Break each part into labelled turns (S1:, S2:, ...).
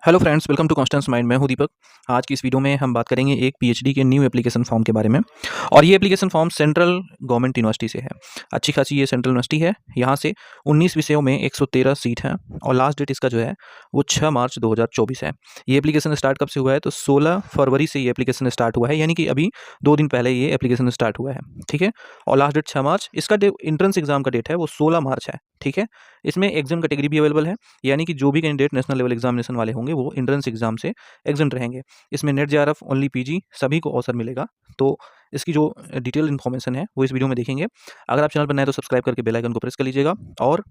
S1: Hello friends, welcome to Constance Mind. मैं हूं दीपक। आज की इस वीडियो में हम बात करेंगे एक पीएचडी के न्यू एप्लीकेशन फॉर्म के बारे में। और ये application form central government university से है। अच्छी खासी ये सेंट्रल यूनिवर्सिटी है। यहाँ से 19 विषयों में 113 सीट हैं और लास्ट डेट इसका जो है वो 6 मार्च 2024 है। ये एप्लीकेशन स्टार्ट कब से हुआ है? तो 16 फरवरी से ये एप्लीकेशन स्टार्ट हुआ है, यानी कि अभी 2 दिन पहले ये एप्लीकेशन स्टार्ट हुआ है। ठीक है। और लास्ट डेट 6 मार्च। इसका इंट्रेंस एग्जाम का डेट है वो 16 मार्च है। ठीक है। इसमें एग्जाम कैटेगरी भी अवेलेबल है, यानी कि जो भी कैंडिडेट नेशनल लेवल एग्जामिनेशन वाले होंगे वो एंट्रेंस एग्जाम से एग्जम्प्ट रहेंगे। इसमें नेट जेआरएफ ओनली पीजी सभी को अवसर मिलेगा। तो इसकी जो डिटेल इन्फॉर्मेशन है वो इस वीडियो में देखेंगे। अगर आप चैनल पर नए हैं तो सब्सक्राइब करके बेल आइकन को प्रेस कर लीजिएगा। और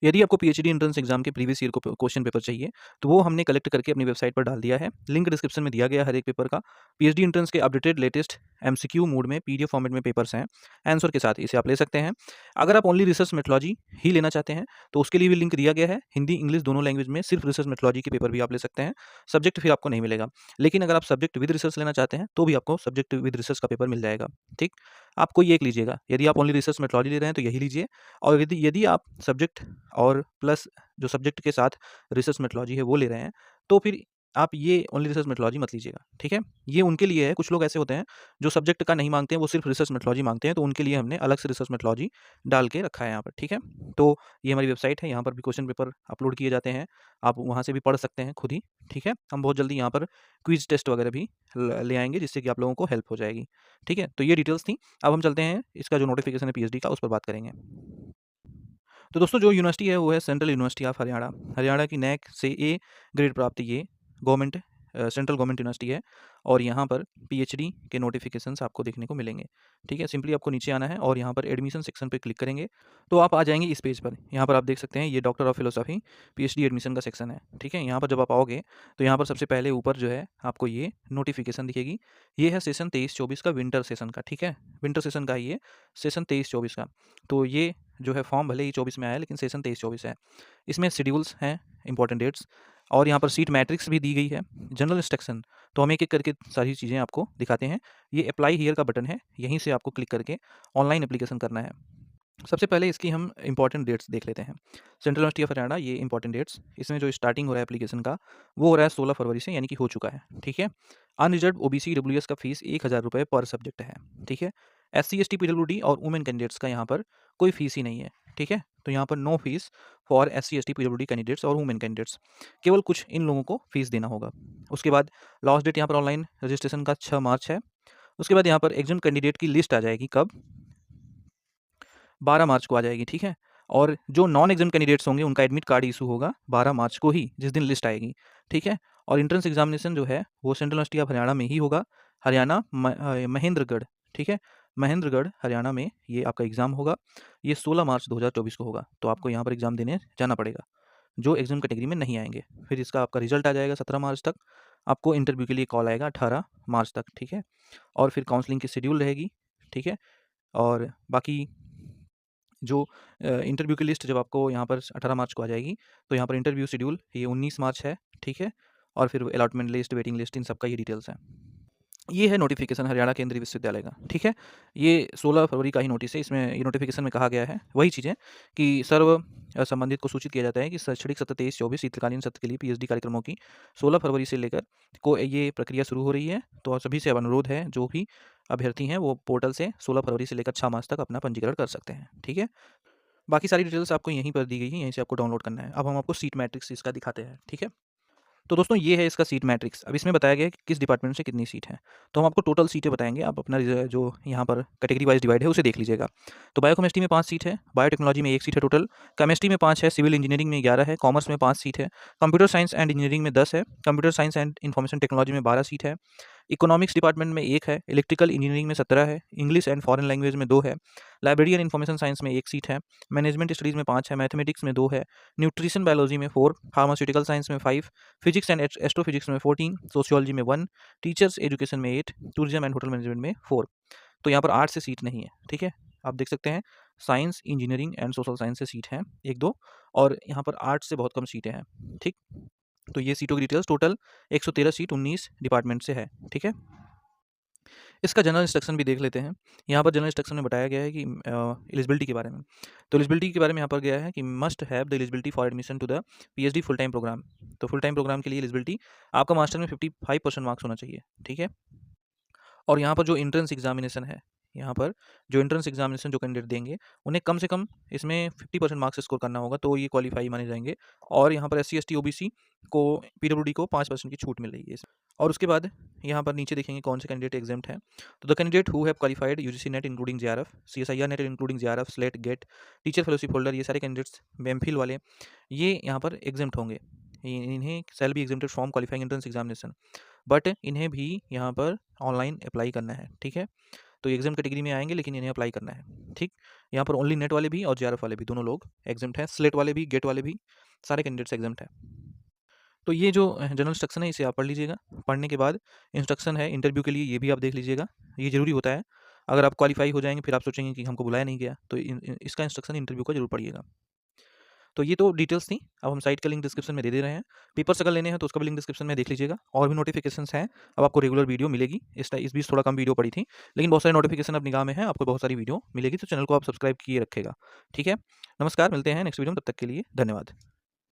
S1: यदि आपको पीएचडी एंट्रेंस एग्जाम के प्रीवियस ईयर को क्वेश्चन पेपर चाहिए तो वो हमने कलेक्ट करके अपनी वेबसाइट पर डाल दिया है। लिंक डिस्क्रिप्शन में दिया गया हर एक पेपर का। पीएचडी एंट्रेंस के अपडेटेड लेटेस्ट एमसीक्यू मोड में पीडीएफ फॉर्मेट में पेपर्स हैं आंसर के साथ, इसे आप ले सकते हैं। अगर आप ओनली रिसर्च मेथोलॉजी ही लेना चाहते हैं तो उसके लिए भी लिंक दिया गया है। हिंदी इंग्लिश दोनों लैंग्वेज में सिर्फ रिसर्च मेथोलॉजी के पेपर भी आप ले सकते हैं। सब्जेक्ट फिर आपको नहीं मिलेगा। लेकिन अगर आप सब्जेक्ट विद रिसर्च लेना चाहते हैं तो भी आपको सब्जेक्ट विद रिसर्च का पेपर मिल जाएगा। ठीक। आप कोई एक लीजिएगा। यदि आप ओनली रिसर्च मेथोलॉजी ले रहे हैं तो यही लीजिए। और यदि यदि आप सब्जेक्ट और प्लस जो सब्जेक्ट के साथ रिसर्च मेथोलॉजी है वो ले रहे हैं तो फिर आप ये ओनली रिसर्च मेथोलॉजी मत लीजिएगा। ठीक है। ये उनके लिए है। कुछ लोग ऐसे होते हैं जो सब्जेक्ट का नहीं मांगते हैं, वो सिर्फ रिसर्च मेथोलॉजी मांगते हैं, तो उनके लिए हमने अलग से रिसर्च मेथोलॉजी डाल के रखा है यहाँ पर। ठीक है। तो ये हमारी वेबसाइट है, यहाँ पर भी क्वेश्चन पेपर अपलोड किए जाते हैं। आप वहाँ से भी पढ़ सकते हैं खुद ही। ठीक है। हम बहुत जल्दी यहाँ पर क्विज टेस्ट वगैरह भी ले आएंगे जिससे कि आप लोगों को हेल्प हो जाएगी। ठीक है। तो ये डिटेल्स थी। अब हम चलते हैं इसका जो नोटिफिकेशन है पीएचडी का, उस पर बात करेंगे। तो दोस्तों जो यूनिवर्सिटी है वो है central university of Haryana. Haryana की नैक से ए ग्रेड प्राप्त ये गवर्नमेंट सेंट्रल गवर्नमेंट यूनिवर्सिटी है। और यहाँ पर पीएचडी के नोटिफिकेशंस आपको देखने को मिलेंगे। ठीक है। सिंपली आपको नीचे आना है और यहाँ पर एडमिशन सेक्शन पे क्लिक करेंगे तो आप आ जाएंगे इस पेज पर। यहाँ पर आप देख सकते हैं ये doctor of philosophy PhD admission का सेक्शन है। ठीक है। यहाँ पर जब आप आओगे तो यहाँ पर सबसे पहले ऊपर जो है आपको ये नोटिफिकेशन दिखेगी। ये है सेशन 23-24 का, विंटर सेशन का। ठीक है। विंटर सेशन का ये सेशन 23-24 का। तो ये जो है फॉर्म भले ही 24 में आया लेकिन सेशन 23-24 है। इसमें शेड्यूल्स हैं, इंपॉर्टेंट डेट्स, और यहाँ पर सीट मैट्रिक्स भी दी गई है। जनरल इंस्ट्रक्शन तो हम एक एक करके सारी चीज़ें आपको दिखाते हैं। ये अप्लाई हियर का बटन है, यहीं से आपको क्लिक करके ऑनलाइन एप्लीकेशन करना है। सबसे पहले इसकी हम इंपॉर्टेंट डेट्स देख लेते हैं। सेंट्रल यूनिवर्सिटी ऑफ हरियाणा, ये इंपॉर्टेंट डेट्स, इसमें जो स्टार्टिंग हो रहा है एप्लीकेशन का वो हो रहा है 16 फरवरी से, यानी कि हो चुका है। ठीक है। अनरिजर्व ओबीसी डब्ल्यूएस का फीस 1000 रुपये पर सब्जेक्ट है। ठीक है। एससी एसटी पीडब्ल्यूडी और वुमेन कैंडिडेट्स का यहाँ पर कोई फीस ही नहीं है। ठीक है। तो यहाँ पर no fees for SC ST PWD candidates और वुमेन कैंडिडेट्स। केवल कुछ इन लोगों को फीस देना होगा। उसके बाद लास्ट डेट यहाँ पर ऑनलाइन रजिस्ट्रेशन का 6 मार्च है। उसके बाद यहाँ पर एग्जाम कैंडिडेट की लिस्ट आ जाएगी कब? 12 मार्च को आ जाएगी। ठीक है। और जो नॉन एग्जाम कैंडिडेट्स होंगे उनका एडमिट कार्ड इशू होगा 12 मार्च को ही, जिस दिन लिस्ट आएगी। ठीक है। और एंट्रेंस एग्जामिनेशन जो है वो सेंट्रल यूनिवर्सिटी ऑफ हरियाणा में ही होगा। हरियाणा महेंद्रगढ़। ठीक है। महेंद्रगढ़ हरियाणा में ये आपका एग्ज़ाम होगा। ये 16 मार्च 2024 को होगा। तो आपको यहाँ पर एग्ज़ाम देने जाना पड़ेगा जो एग्जाम कैटेगरी में नहीं आएंगे। फिर इसका आपका रिजल्ट आ जाएगा 17 मार्च तक। आपको इंटरव्यू के लिए कॉल आएगा 18 मार्च तक। ठीक है। और फिर काउंसलिंग की शेड्यूल रहेगी। ठीक है। और बाकी जो इंटरव्यू की लिस्ट जब आपको यहाँ पर 18 मार्च को आ जाएगी तो यहाँ पर इंटरव्यू शेड्यूल ये 19 मार्च है। ठीक है। और फिर अलॉटमेंट लिस्ट, वेटिंग लिस्ट, इन सब का ये डिटेल्स है। ये है नोटिफिकेशन हरियाणा केंद्रीय विश्वविद्यालय का। ठीक है। ये 16 फरवरी का ही नोटिस है। इसमें ये नोटिफिकेशन में कहा गया है वही चीज़ें कि सर्व संबंधित को सूचित किया जाता है कि शैक्षणिक सत्र 23-24 शीतकालीन सत्र के लिए पीएचडी कार्यक्रमों की 16 फरवरी से लेकर को ये प्रक्रिया शुरू हो रही है। तो सभी से अब अनुरोध है, जो भी अभ्यर्थी हैं वो पोर्टल से 16 फरवरी से लेकर 6 मार्च तक अपना पंजीकरण कर सकते हैं। ठीक है। बाकी सारी डिटेल्स आपको यहीं पर दी गई है, यहीं से आपको डाउनलोड करना है। अब हम आपको सीट मैट्रिक्स इसका दिखाते हैं। ठीक है। तो दोस्तों ये है इसका सीट मैट्रिक्स। अब इसमें बताया गया है कि किस डिपार्टमेंट से कितनी सीट है। तो हम आपको टोटल सीटें बताएंगे। आप अपना जो यहाँ पर कैटेगरी वाइज डिवाइड है उसे देख लीजिएगा। तो बायोकेमिस्ट्री में 5 सीट है, बायोटेक्नोलॉजी में 1 सीट है टोटल, केमिस्ट्री में 5 है, सिविल इंजीनियरिंग में 11 है, कॉमर्स में 5 सीट है, कंप्यूटर साइंस एंड इंजीनियरिंग में 10 है, computer science and information technology में 12 सीट है, इकोनॉमिक्स डिपार्टमेंट में 1 है, इलेक्ट्रिकल इंजीनियरिंग में 17 है, इंग्लिश एंड फॉरेन लैंग्वेज में 2 है, लाइब्रेरी एंड इन्फॉर्मेशन साइंस में 1 सीट है, मैनेजमेंट स्टडीज़ में 5 है, मैथमेटिक्स में 2 है, न्यूट्रिशन बायोलॉजी में 4, फार्मास्यूटिकल साइंस में 5, फिजिक्स एंड एस्ट्रोफिजिक्स में 14, सोशियोलॉजी में 1, टीचर्स एजुकेशन में 8, टूरिज्म एंड होटल मैनेजमेंट में 4। तो यहाँ पर 8 से सीट नहीं है। ठीक है। आप देख सकते हैं science, engineering and social science से सीट हैं 1-2, और यहाँ पर आर्ट से बहुत कम सीटें हैं। ठीक। तो ये सीटों की डिटेल्स टोटल 113 सीट 19 डिपार्टमेंट से है। ठीक है। इसका जनरल इंस्ट्रक्शन भी देख लेते हैं। यहाँ पर जनरल इंस्ट्रक्शन में बताया गया है कि एलिजिबिलिटी के बारे में। तो एलिजिबिलिटी के बारे में यहाँ पर गया है कि must have the eligibility for admission to the PhD full time programme. तो फुल टाइम प्रोग्राम के लिए एलिजिबिलिटी आपका मास्टर में 55% मार्क्स होना चाहिए, ठीक है। और यहाँ पर जो एंट्रेंस एग्जामिनेशन है, यहाँ पर जो एंट्रेंस एग्जामिनेशन जो कैंडिडेट देंगे उन्हें कम से कम इसमें 50% मार्क्स स्कोर करना होगा, तो ये क्वालिफाई माने जाएंगे। और यहाँ पर SC ST OBC को PWD को 5% की छूट मिल रही है। और उसके बाद यहाँ पर नीचे देखेंगे कौन से कैंडिडेट एग्जाम्ट हैं। तो the candidate who have qualified UGC NET including JRF, CSIR NET including JRF, SLET, GATE, teacher fellowship holder, ये सारे कैंडिडेट्स MPhil वाले ये यहाँ पर एग्जाम्ट होंगे। इन्हें shall be exempted from qualifying entrance examination, but इन्हें भी यहाँ पर ऑनलाइन अप्लाई करना है, ठीक है। तो एग्जाम कैटेगरी में आएंगे लेकिन इन्हें अप्लाई करना है, ठीक। यहाँ पर ओनली नेट वाले भी और JRF वाले भी दोनों लोग एग्जाम्ट हैं, स्लेट वाले भी, गेट वाले भी, सारे कैंडिडेट्स एग्जाम्ट हैं। तो ये जो जनरल इंस्ट्रक्शन है इसे आप पढ़ लीजिएगा। पढ़ने के बाद इंस्ट्रक्शन है इंटरव्यू के लिए, ये भी आप देख लीजिएगा, ये ज़रूरी होता है। अगर आप क्वालिफाई हो जाएंगे फिर आप सोचेंगे कि हमको बुलाया नहीं गया, तो इसका इंस्ट्रक्शन इंटरव्यू का जरूर पढ़िएगा। तो ये तो डिटेल्स थी। अब हम साइट का लिंक डिस्क्रिप्शन में दे दे रहे हैं। पेपर्स अगर लेने हैं तो उसका भी लिंक डिस्क्रिप्शन में देख लीजिएगा। और भी नोटिफिकेशंस हैं, अब आपको रेगुलर वीडियो मिलेगी। इस बीच थोड़ा कम वीडियो पड़ी थी, लेकिन बहुत सारे नोटिफिकेशन अब निगाह में है, आपको बहुत सारी वीडियो मिलेगी, तो चैनल को आप सब्सक्राइब किए रखेगा, ठीक है। नमस्कार, मिलते हैं नेक्स्ट वीडियो में, तब तक के लिए धन्यवाद।